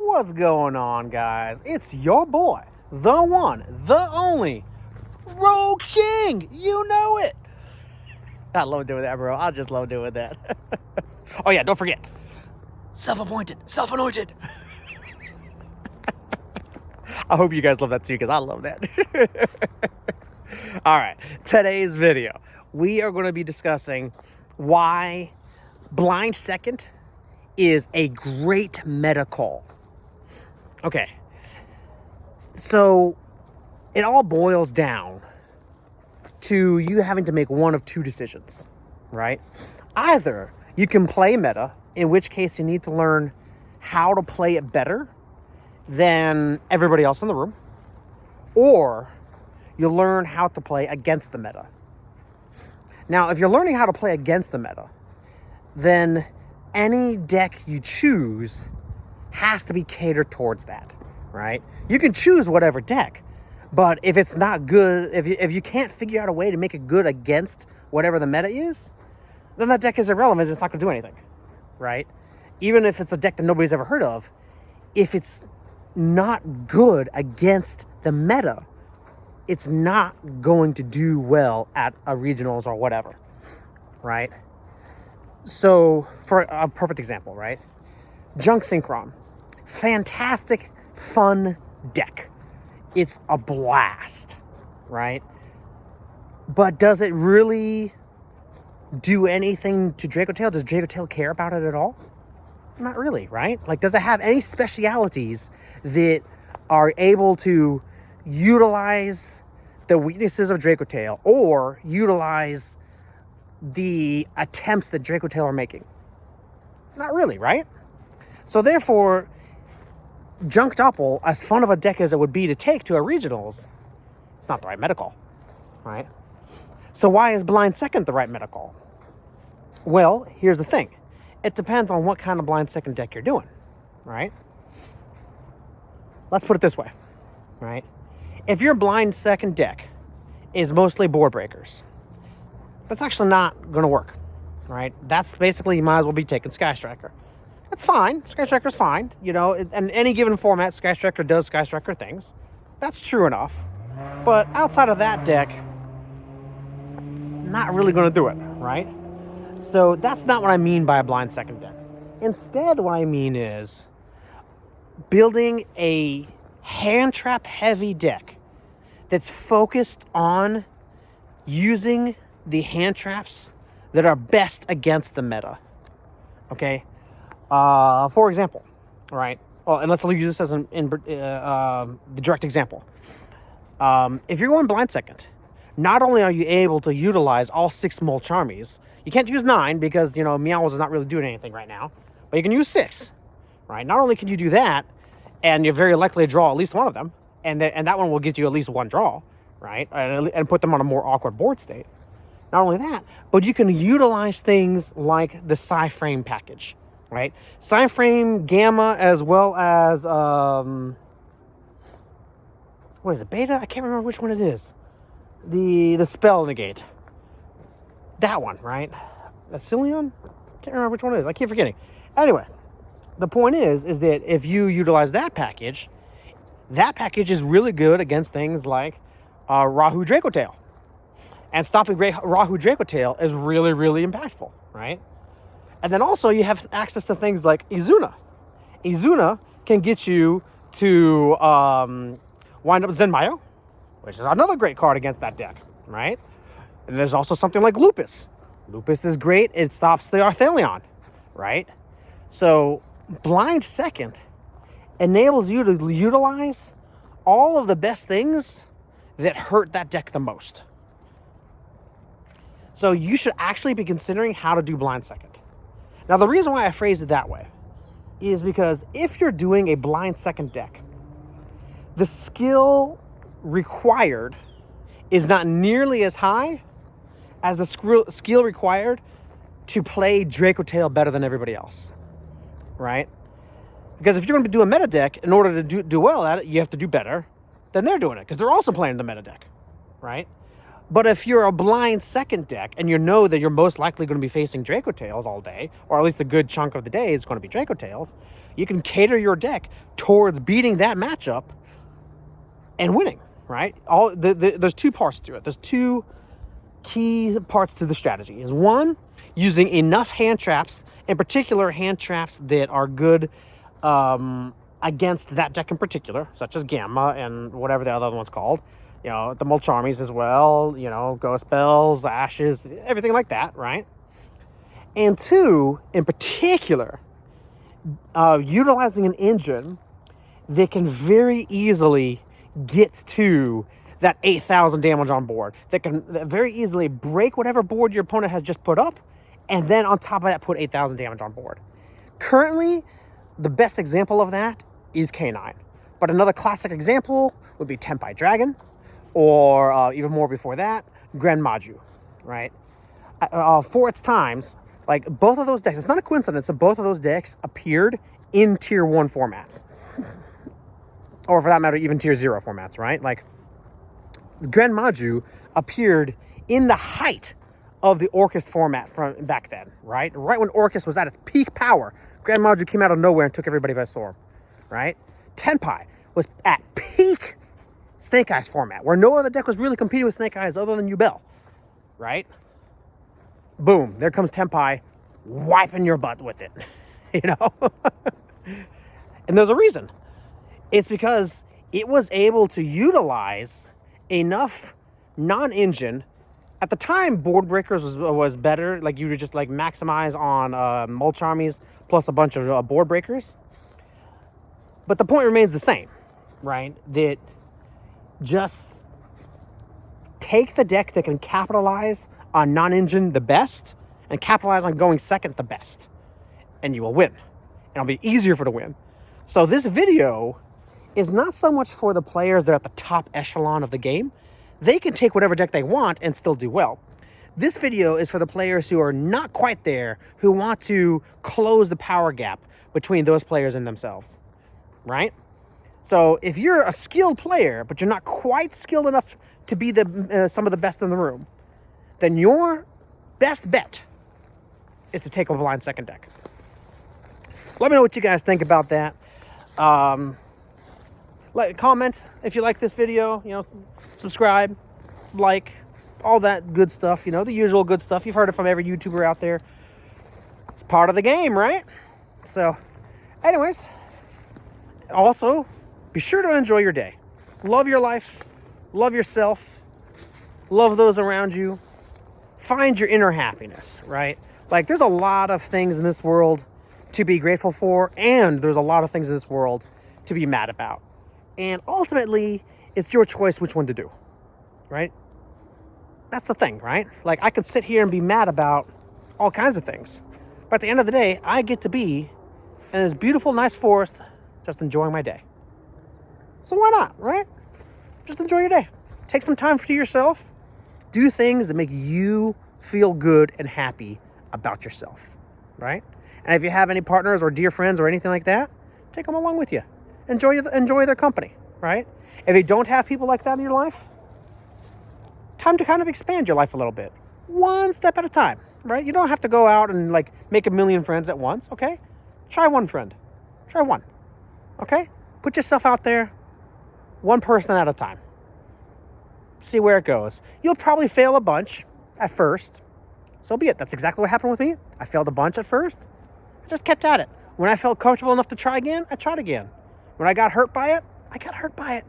What's going on, guys? It's your boy, the one, the only, Rogue King. You know it. I love doing that, bro. I just love doing that. Oh, yeah, don't forget. Self-appointed, self-anointed. I hope you guys love that too, because I love that. All right, today's video, we are going to be discussing why blind second is a great meta call. Okay, so it all boils down to you having to make one of two decisions, right? Either you can play meta, in which case you need to learn how to play it better than everybody else in the room, or you learn how to play against the meta. Now, if you're learning how to play against the meta, then any deck you choose has to be catered towards that, right? You can choose whatever deck, but if it's not good, if you can't figure out a way to make it good against whatever the meta is, then that deck is irrelevant. It's not going to do anything, right? Even if it's a deck that nobody's ever heard of, if it's not good against the meta, it's not going to do well at a regionals or whatever, right? So, for a perfect example, right? Junk Synchron. Fantastic, fun deck. It's a blast, right? But does it really do anything to Dracotail? Does Dracotail care about it at all? Not really, right? Like, does it have any specialities that are able to utilize the weaknesses of Dracotail or utilize the attempts that Dracotail are making? Not really, right? So therefore, Junk Doppel, as fun of a deck as it would be to take to a regionals, it's not the right meta call, right? So why is blind second the right meta call? Well, here's the thing. It depends on what kind of blind second deck you're doing, right? Let's put it this way, right? If your blind second deck is mostly board breakers, that's actually not going to work, right? That's basically, you might as well be taking Sky Striker. That's fine. Sky Striker's fine. You know, in any given format, Sky Striker does Sky Striker things. That's true enough. But outside of that deck, not really going to do it, right? So that's not what I mean by a blind second deck. Instead, what I mean is building a hand trap heavy deck that's focused on using the hand traps that are best against the meta. Okay? For example, right? Well, and let's use this as the direct example. If you're going blind second, not only are you able to utilize all 6 Molcharmies, you can't use 9 because, you know, Meowth is not really doing anything right now, but you can use 6, right? Not only can you do that, and you're very likely to draw at least one of them, and that one will get you at least one draw, right? And put them on a more awkward board state. Not only that, but you can utilize things like the Psy-Frame package, right? Psy-Frame, Gamma, as well as, what is it, Beta? I can't remember which one it is. The Spell Negate. That one, right? That's Cillion? Can't remember which one it is. I keep forgetting. Anyway, the point is that if you utilize that package is really good against things like Rahu Dracotail. And stopping Rahu Dracotail is really, really impactful, right? And then also you have access to things like Izuna. Izuna can get you to wind up Zenmayo, which is another great card against that deck, right? And there's also something like Lupus. Lupus is great. It stops the Arthelion, right? So blind second enables you to utilize all of the best things that hurt that deck the most. So you should actually be considering how to do blind second. Now, the reason why I phrased it that way is because if you're doing a blind second deck, the skill required is not nearly as high as the skill required to play Dracotail better than everybody else, right? Because if you're going to do a meta deck, in order to do well at it, you have to do better than they're doing it, because they're also playing the meta deck, right? But if you're a blind second deck and you know that you're most likely going to be facing Draco Tails all day, or at least a good chunk of the day is going to be Draco Tails, you can cater your deck towards beating that matchup and winning, right? There's two parts to it. There's two key parts to the strategy. Is one, using enough hand traps, in particular hand traps that are good against that deck in particular, such as Gamma and whatever the other one's called. You know, the Mulcharmies as well, you know, Ghost Bells, Ashes, everything like that, right? And two, in particular, utilizing an engine that can very easily get to that 8,000 damage on board, that can very easily break whatever board your opponent has just put up, and then on top of that, put 8,000 damage on board. Currently, the best example of that is K9. But another classic example would be Tenpai Dragon, or even more before that, Grand Maju, right? For its times, like both of those decks, it's not a coincidence that both of those decks appeared in Tier 1 formats. Or for that matter, even Tier 0 formats, right? Like, Grand Maju appeared in the height of the Orcust format from back then, right? Right when Orcust was at its peak power, Grand Maju came out of nowhere and took everybody by storm, right? Tenpai was at peak Snake Eyes format, where no other deck was really competing with Snake Eyes other than Yubel, right? Boom, there comes Tenpai wiping your butt with it, you know? And there's a reason. It's because it was able to utilize enough non-engine. At the time, Board Breakers was better. Like, you would just like maximize on Mulcharmies plus a bunch of Board Breakers. But the point remains the same, right? That just take the deck that can capitalize on non-engine the best and capitalize on going second the best, and you will win. And it'll be easier for to win. So this video is not so much for the players that are at the top echelon of the game. They can take whatever deck they want and still do well. This video is for the players who are not quite there, who want to close the power gap between those players and themselves, right? So if you're a skilled player, but you're not quite skilled enough to be some of the best in the room, then your best bet is to take a blind second deck. Let me know what you guys think about that. Comment if you like this video, you know, subscribe, like, all that good stuff, you know, the usual good stuff. You've heard it from every YouTuber out there. It's part of the game, right? So, anyways, also, be sure to enjoy your day. Love your life, love yourself, love those around you. Find your inner happiness, right? Like, there's a lot of things in this world to be grateful for, and there's a lot of things in this world to be mad about. And ultimately, it's your choice which one to do, right? That's the thing, right? Like, I could sit here and be mad about all kinds of things. But at the end of the day, I get to be in this beautiful, nice forest, just enjoying my day. So why not, right? Just enjoy your day. Take some time for yourself. Do things that make you feel good and happy about yourself, right? And if you have any partners or dear friends or anything like that, take them along with you. Enjoy their company, right? If you don't have people like that in your life, time to kind of expand your life a little bit. One step at a time, right? You don't have to go out and like make a million friends at once, okay? Try one friend. Try one, okay? Put yourself out there, one person at a time. See where it goes. You'll probably fail a bunch at first. So be it. That's exactly what happened with me. I failed a bunch at first. I just kept at it. When I felt comfortable enough to try again, I tried again. When I got hurt by it, I got hurt by it.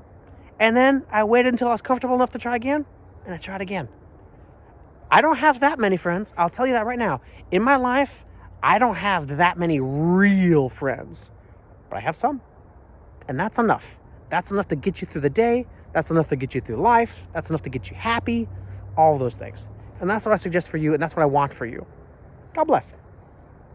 And then I waited until I was comfortable enough to try again, and I tried again. I don't have that many friends. I'll tell you that right now. In my life, I don't have that many real friends. But I have some. And that's enough. That's enough to get you through the day. That's enough to get you through life. That's enough to get you happy. All of those things. And that's what I suggest for you, and that's what I want for you. God bless.